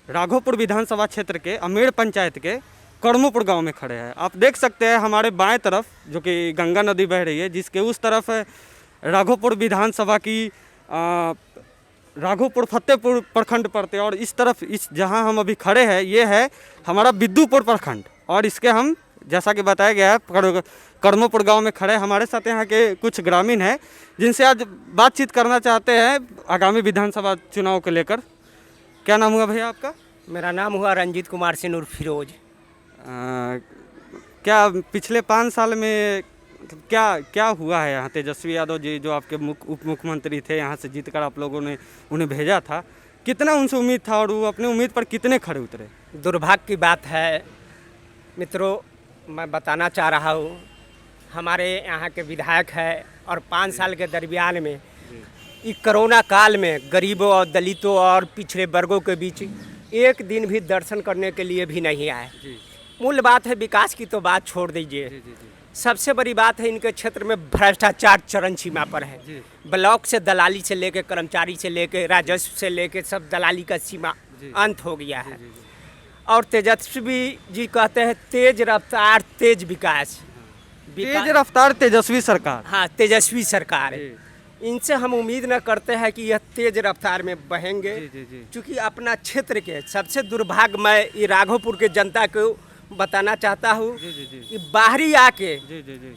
राघोपुर विधानसभा क्षेत्र के अमेड़ पंचायत के कर्मोपुर गांव में खड़े हैं। आप देख सकते हैं हमारे बाएं तरफ जो कि गंगा नदी बह रही है, जिसके उस तरफ राघोपुर विधानसभा की राघोपुर फतेहपुर प्रखंड पड़ते हैं और इस तरफ इस जहां हम अभी खड़े हैं ये है हमारा बिद्दुपुर प्रखंड। और इसके हम जैसा कि बताया गया है कर्मोपुर गांव में खड़े। हमारे साथ यहाँ के कुछ ग्रामीण हैं जिनसे आज बातचीत करना चाहते हैं आगामी विधानसभा चुनाव को लेकर। क्या नाम हुआ भैया आपका? मेरा नाम हुआ रंजीत कुमार सिंह उर्फ फिरोज। क्या पिछले 5 साल में क्या क्या हुआ है यहाँ? तेजस्वी यादव जी जो आपके उप मुख्यमंत्री थे, यहाँ से जीतकर आप लोगों ने उन्हें भेजा था, कितना उनसे उम्मीद था और वो अपनी उम्मीद पर कितने खड़े उतरे? दुर्भाग्य की बात है मित्रों, मैं बताना चाह रहा हूँ, हमारे यहाँ के विधायक है और 5 साल के दरमियान में इस कोरोना काल में गरीबों और दलितों और पिछड़े वर्गों के बीच एक दिन भी दर्शन करने के लिए भी नहीं आए। मूल बात है विकास की तो बात छोड़ दीजिए, सबसे बड़ी बात है इनके क्षेत्र में भ्रष्टाचार चरम सीमा पर है। ब्लॉक से दलाली से लेके कर्मचारी से लेके राजस्व से लेके सब दलाली का सीमा अंत हो गया है। और तेजस्वी जी कहते हैं तेज रफ्तार तेज विकास, तेज रफ्तार तेजस्वी सरकार। हाँ, तेजस्वी सरकार। इनसे हम उम्मीद न करते हैं कि यह तेज रफ्तार में बहेंगे, क्योंकि अपना क्षेत्र के सबसे दुर्भाग्य मैं ये राघोपुर के जनता को बताना चाहता हूँ कि बाहरी आके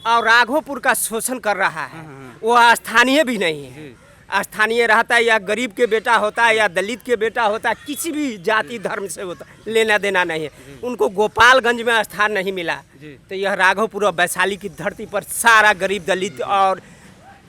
और राघोपुर का शोषण कर रहा है। वो स्थानीय भी नहीं है, स्थानीय रहता है या गरीब के बेटा होता है या दलित के बेटा होता है, किसी भी जाति धर्म से होता लेना देना नहीं है। उनको गोपालगंज में स्थान नहीं मिला तो यह राघोपुर और वैशाली की धरती पर सारा गरीब दलित और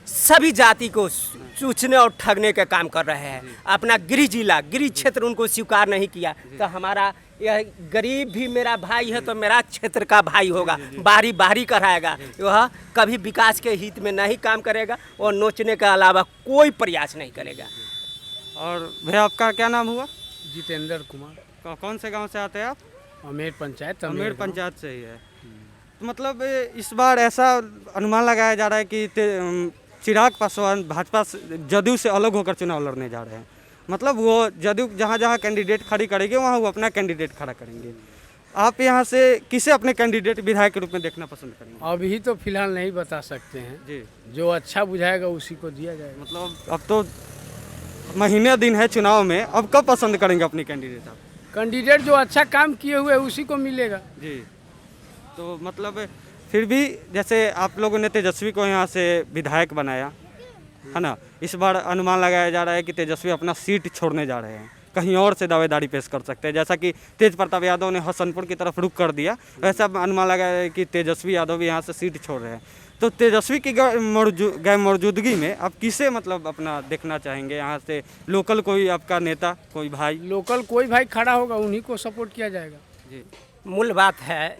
सभी जाति को चूचने और ठगने का काम कर रहे हैं। अपना गृह जिला गृह क्षेत्र उनको स्वीकार नहीं किया तो हमारा यह गरीब भी मेरा भाई है तो मेरा क्षेत्र का भाई होगा, बाहरी बाहरी कराएगा। वह कभी विकास के हित में नहीं काम करेगा और नोचने के अलावा कोई प्रयास नहीं करेगा। और भैया आपका क्या नाम हुआ? जितेंद्र कुमार। कौन से गांव से आते हैं आप? अमेड़ पंचायत। अमेड़ पंचायत से ही है। तो मतलब इस बार ऐसा अनुमान लगाया जा रहा है कि चिराग पासवान भाजपा जदयू से अलग होकर चुनाव लड़ने जा रहे हैं। मतलब वो जदयू जहाँ जहाँ कैंडिडेट खड़ी करेंगे वहाँ वो अपना कैंडिडेट खड़ा करेंगे। आप यहाँ से किसे अपने कैंडिडेट विधायक के रूप में देखना पसंद करेंगे? अभी तो फिलहाल नहीं बता सकते हैं जी, जो अच्छा बुझाएगा उसी को दिया जाएगा। मतलब अब तो महीने दिन है चुनाव में, अब कब पसंद करेंगे अपनी कैंडिडेट आप? कैंडिडेट जो अच्छा काम किए हुए उसी को मिलेगा। जी, तो मतलब फिर भी जैसे आप लोगों ने तेजस्वी को यहाँ से विधायक बनाया है ना, इस बार अनुमान लगाया जा रहा है कि तेजस्वी अपना सीट छोड़ने जा रहे हैं, कहीं और से दावेदारी पेश कर सकते हैं। जैसा कि तेज प्रताप यादव ने हसनपुर की तरफ रुख कर दिया, वैसा अनुमान लगाया है कि तेजस्वी यादव भी यहाँ से सीट छोड़ रहे हैं। तो तेजस्वी की गैर मौजूदगी में आप किसे मतलब अपना देखना चाहेंगे यहाँ से? लोकल कोई आपका नेता, कोई भाई? लोकल कोई भाई खड़ा होगा उन्हीं को सपोर्ट किया जाएगा। जी, मूल बात है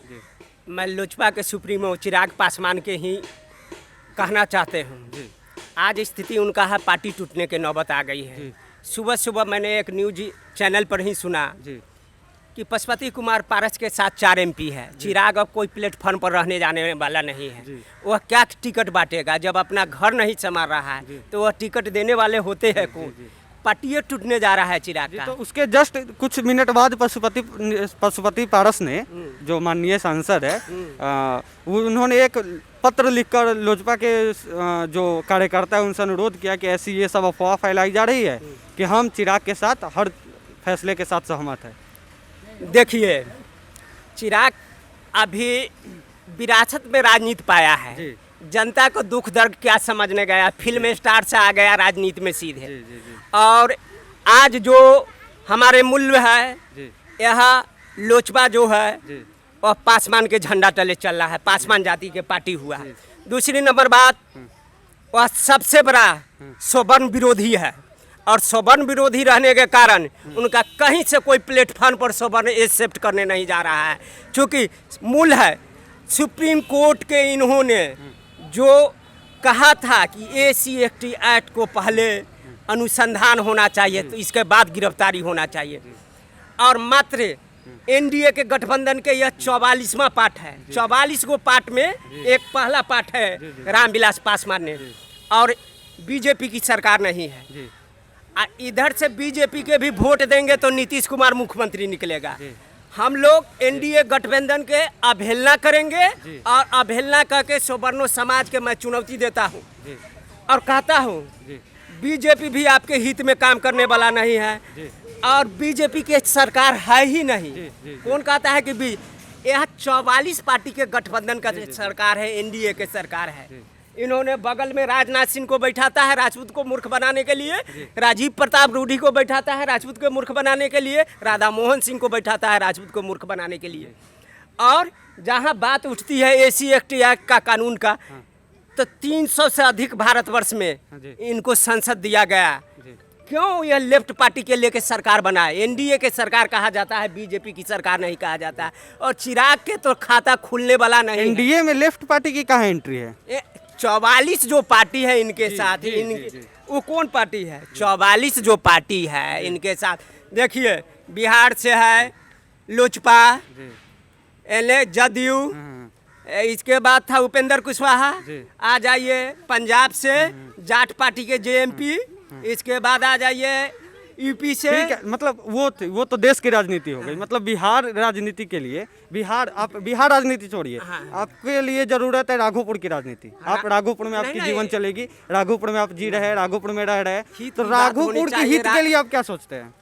मैं लोजपा के सुप्रीमो चिराग पासवान के ही कहना चाहते हूँ। आज स्थिति उनका है पार्टी टूटने के नौबत आ गई है। सुबह सुबह मैंने एक न्यूज चैनल पर ही सुना कि पशुपति कुमार पारस के साथ 4 MP है। चिराग अब कोई प्लेटफॉर्म पर रहने जाने वाला नहीं है। वह क्या टिकट बांटेगा जब अपना घर नहीं संभाल रहा है तो वह टिकट देने वाले होते हैं कौन? पार्टी टूटने जा रहा है चिराग का। तो उसके जस्ट कुछ मिनट बाद पशुपति पारस ने, जो माननीय सांसद है, उन्होंने एक पत्र लिखकर लोजपा के जो कार्यकर्ता है उनसे अनुरोध किया कि ऐसी ये सब अफवाह फैलाई जा रही है कि हम चिराग के साथ हर फैसले के साथ सहमत है। देखिए, चिराग अभी विरासत में राजनीति पाया है, जनता को दुख दर्द क्या समझने गया, फिल्म स्टार से आ गया राजनीति में सीधे। और आज जो हमारे मूल्य है यह लोजपा जो है वह पासवान के झंडा तले चल रहा है, पासवान जाति के पार्टी हुआ है। दूसरी नंबर बात, वह सबसे बड़ा सवर्ण विरोधी है और सवर्ण विरोधी रहने के कारण उनका कहीं से कोई प्लेटफॉर्म पर सवर्ण एक्सेप्ट करने नहीं जा रहा है। क्योंकि मूल है सुप्रीम कोर्ट के इन्होंने जो कहा था कि SC/ST एक्ट को पहले अनुसंधान होना चाहिए तो इसके बाद गिरफ्तारी होना चाहिए। और मात्र NDA के गठबंधन के यह 44वां पार्ट है। 44 गो पार्ट में एक पहला पार्ट है रामविलास पासवान ने और BJP की सरकार नहीं है। इधर से बीजेपी के भी वोट देंगे तो नीतीश कुमार मुख्यमंत्री निकलेगा। हम लोग एनडीए गठबंधन के अवहेलना करेंगे और अवहेलना करके सवर्णों समाज के मैं चुनौती देता हूँ और कहता हूँ बीजेपी भी आपके हित में काम करने वाला नहीं है और बीजेपी की सरकार है ही नहीं। कौन कहता है कि यह 44 पार्टी के गठबंधन का सरकार है, एनडीए के सरकार है। इन्होंने बगल में राजनाथ सिंह को बैठाता है राजपूत को मूर्ख बनाने के लिए, राजीव प्रताप रूडी को बैठाता है राजपूत को मूर्ख बनाने के लिए, राधा मोहन सिंह को बैठाता है राजपूत को मूर्ख बनाने के लिए। और जहां बात उठती है एसी एक्ट का कानून का, तो 300 से अधिक भारतवर्ष में इनको संसद दिया गया। क्यों यह लेफ्ट पार्टी के लेके सरकार बनाए? एनडीए के सरकार कहा जाता है, बीजेपी की सरकार नहीं कहा जाता है। और चिराग के तो खाता खुलने वाला नहीं। एनडीए में लेफ्ट पार्टी की कहाँ एंट्री है? 44 जो पार्टी है इनके साथ, वो कौन पार्टी है? 44 जो पार्टी है इनके साथ, देखिए बिहार से है लोजपा, जदयू, इसके बाद था उपेंद्र कुशवाहा, आ जाइए पंजाब से जाट पार्टी के जेएमपी, इसके बाद आ जाइए यूपी से। ठीक है, मतलब वो तो देश की राजनीति हो गई। मतलब बिहार राजनीति के लिए आप बिहार राजनीति छोड़िए, आपके लिए जरूरत है राघोपुर की राजनीति। आप राघोपुर में आपकी जीवन चलेगी, राघोपुर में आप जी रहे हैं, राघोपुर में रह रहे हैं, तो राघोपुर के हित के लिए आप क्या सोचते हैं?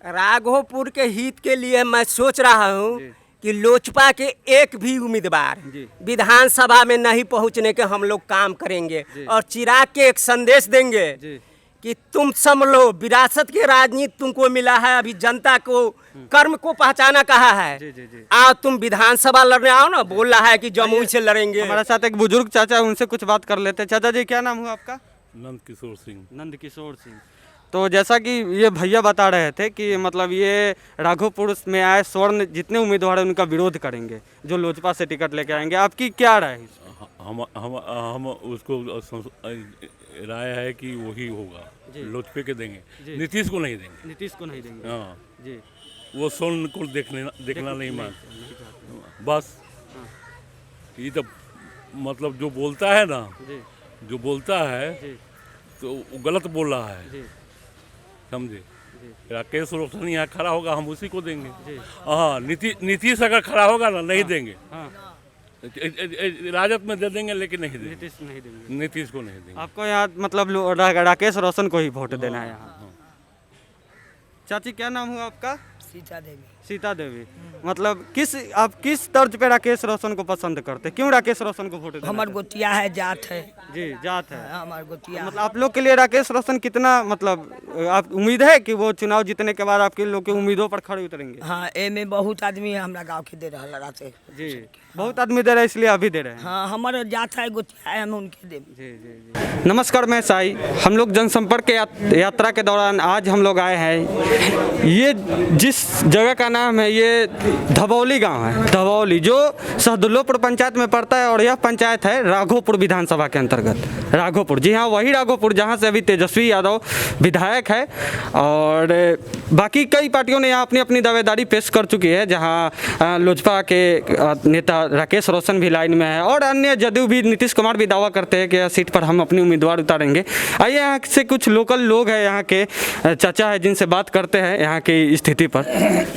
राघोपुर के हित के लिए मैं सोच रहा हूँ कि लोजपा के एक भी उम्मीदवार विधानसभा में नहीं पहुँचने के हम लोग काम करेंगे और चिराग के एक संदेश देंगे कि तुम संभलो, विरासत की राजनीति तुमको मिला है, अभी जनता को कर्म को पहचाना कहा है। आओ तुम विधानसभा लड़ने आओ ना, बोल रहा है कि जमुई से लड़ेंगे। हमारे साथ एक बुजुर्ग चाचा है, उनसे कुछ बात कर लेते हैं। चाचा जी क्या नाम हुआ आपका? नंद किशोर सिंह। नंद किशोर सिंह। तो जैसा कि ये भैया बता रहे थे कि मतलब ये राघोपुर में आए स्वर्ण जितने उम्मीदवार हैं उनका विरोध करेंगे जो लोजपा से टिकट लेके आएंगे। आपकी क्या राय है? हम उसको राय है कि वही होगा, लोजपा के देंगे, नीतीश को नहीं देंगे। नीतीश को नहीं देंगे। हाँ जी, वो स्वर्ण को देखना नहीं मानते बस। ये तो मतलब जो बोलता है ना, जो बोलता है तो वो गलत बोल रहा है, समझे। राकेश रोशन यहाँ खड़ा होगा, हम उसी को देंगे। हाँ, नीतीश अगर खड़ा होगा ना, नहीं देंगे। राजद में दे देंगे लेकिन नहीं देंगे, नीतीश को नहीं देंगे। आपको यहाँ मतलब राकेश रोशन को ही वोट देना है यहाँ। चाची क्या नाम हुआ आपका? सीता देवी। सीता देवी। मतलब आप किस तर्ज पे राकेश रोशन को पसंद करते? क्यों राकेश रोशन को वोट देना? हमार गोतिया है, जात है। जी, जात है। हमार गोतिया। मतलब आप लोग के लिए राकेश रोशन कितना, मतलब आप उम्मीद है कि वो चुनाव जीतने के बाद आपके लोग की उम्मीदों पर खड़े उतरेंगे? हाँ, ए में बहुत आदमी हमारा गाँव के दे रहा राते। जी, बहुत आदमी दे रहे हैं इसलिए अभी दे रहे हैं। हाँ, हमारे जात है, गोतिया है, हम उनके दे। जी जी जी। नमस्कार, मैं साई। हम लोग जनसंपर्क यात्रा के दौरान आज हम लोग आए हैं, ये जिस जगह का नाम है ये धबौली गांव है। धबौली जो सहदुल्लापुर पंचायत में पड़ता है और यह पंचायत है राघोपुर विधानसभा के अंतर्गत। राघोपुर, जी हाँ, वही राघोपुर जहां से अभी तेजस्वी यादव विधायक है और बाकी कई पार्टियों ने यहाँ अपनी अपनी दावेदारी पेश कर चुकी है। जहां लोजपा के नेता राकेश रोशन भी लाइन में है और अन्य जदयू भी, नीतीश कुमार भी दावा करते हैं कि यह सीट पर हम अपनी उम्मीदवार उतारेंगे। आइए यहाँ से कुछ लोकल लोग हैं, यहाँ के चाचा है, जिनसे बात करते हैं यहाँ की स्थिति पर।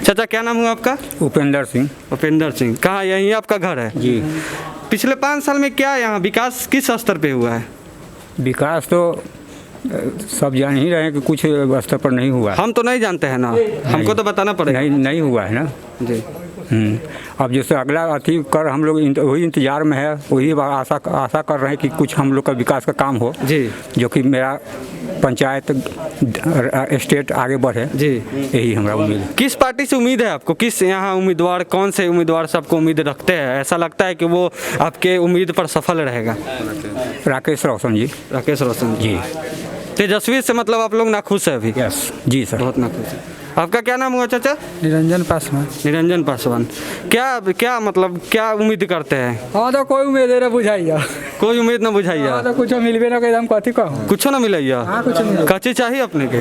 चाचा क्या नाम हुआ आपका? उपेंद्र सिंह। उपेंद्र सिंह। कहाँ, यहीं आपका घर है? जी। पिछले 5 साल में क्या यहाँ विकास किस स्तर पे हुआ है? विकास तो सब जान ही रहे हैं कि कुछ स्तर पर नहीं हुआ। हम तो नहीं जानते हैं ना, हमको तो बताना पड़ेगा। नहीं हुआ है ना जी। अब जैसे अगला अति कर हम लोग वही इंतजार में है, वही आशा कर रहे हैं कि कुछ हम लोग का विकास का काम हो जी, जो कि मेरा पंचायत स्टेट आगे बढ़े जी, यही हमारा उम्मीद है। किस पार्टी से उम्मीद है आपको? किस यहाँ उम्मीदवार, कौन से उम्मीदवार सबको उम्मीद रखते हैं? ऐसा लगता है कि वो आपके उम्मीद पर सफल रहेगा? राकेश रोशन जी। राकेश रोशन जी। तेजस्वी से मतलब आप लोग नाखुश है अभी? यस जी सर, बहुत नाखुश है। आपका क्या नाम हुआ चाचा? निरंजन पासवान। निरंजन पासवान। क्या मतलब क्या उम्मीद करते हैं? हाँ, तो कोई उम्मीद नहीं बुझाइया। कोई उम्मीद ना बुझाइया? तो कुछ मिलबे ना, हम कथी कहूँ? कुछ ना मिलैया? हाँ, कुछ नहीं। कच्ची चाहिए अपने के?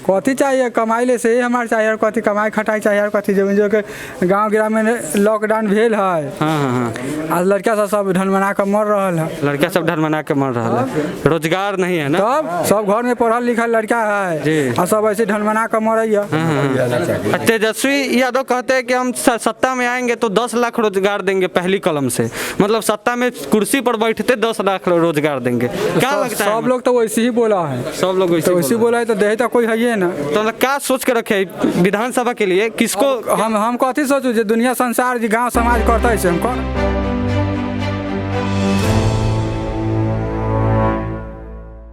कथी चाहिए कमाई ले से ही हमारे चाहिए और कथी कमाई खटाई चाहिए और कथी जो के गांव ग्रामीण में लॉकडाउन भेल है। हाँ हाँ हाँ। आज लड़का सब ढन बना के मर रहा है। लड़का सब ढर मना के मर रहा है, रोजगार नहीं है ना। तब सब घर में पढ़ल लिखल लड़का जी। है और सब ऐसे ढन बना के मरैया। तेजस्वी यादव कहते हैं कि हम सत्ता में आएंगे तो 10 लाख रोजगार देंगे पहली कलम से, मतलब सत्ता में कुर्सी पर बैठते 10 लाख रोजगार देंगे। क्या लगता है? सब लोग तो वैसे ही बोला है, सब लोग तो वैसे बोला है तो दे तो कोई है ही ना। तो क्या सोच के रखे विधानसभा के लिए किसको? हम कथी सोचू जो दुनिया संसार जी गांव समाज करता है से हम कर